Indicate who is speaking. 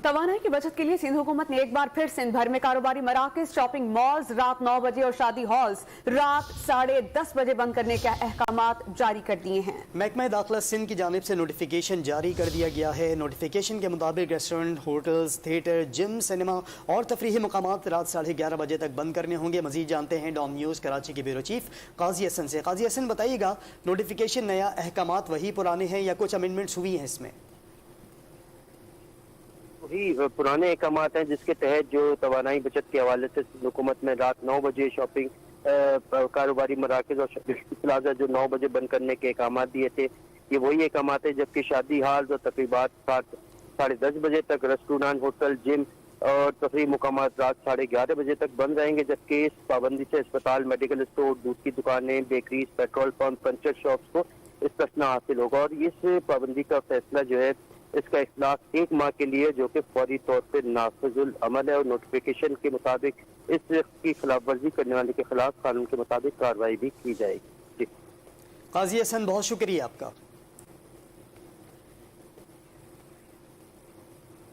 Speaker 1: तवानाई की बचत के लिए सिंध हुकूमत ने एक बार फिर सिंध भर में कारोबारी मराकज, शॉपिंग मॉल्स रात 9 बजे और शादी हॉल्स रात 10:30 बजे बंद करने के अहकामात जारी कर दिए हैं।
Speaker 2: महकमा दाखिला सिंध की जानिब से नोटिफिकेशन जारी कर दिया गया है। नोटिफिकेशन के मुताबिक restaurant, hotels, theatre, gym, cinema और तफरीही मकामात रात 11:30 बजे तक बंद करने होंगे। मजीद जानते हैं डॉन न्यूज़ कराची के ब्यूरो चीफ काजी हसन से। काजी हसन, बताइएगा, नोटिफिकेशन नया, अहकामात वही पुराने हैं या कुछ अमेंडमेंट्स हुई हैं इसमें?
Speaker 3: वही पुराने अहकामात हैं जिसके तहत जो तवानाई बचत के हवाले से हुकूमत में रात 9 बजे शॉपिंग कारोबारी मराकज और प्लाजा जो 9 बजे बंद करने के अहकामात दिए थे, ये वही अहकामात है। जबकि शादी हाल और तकरीबात 10:30 बजे तक, रेस्टोरेंट, होटल, जिम और तफरीह मुकामात रात 11:30 बजे तक बंद रहेंगे। जबकि इस पाबंदी से अस्पताल, मेडिकल स्टोर, दूध की दुकानें, bakeries, petrol pump, puncture shops को इस्तिस्ना हासिल होगा। और इस पाबंदी का फैसला जो है, इसका इखलास 1 माह के लिए जो कि फौरी तौर पर नाफिजुल अमल है। और नोटिफिकेशन के मुताबिक इसकी खिलाफ वर्जी करने वाले के खिलाफ कानून के मुताबिक कार्रवाई भी की जाएगी।
Speaker 2: काजी हसन, बहुत शुक्रिया आपका।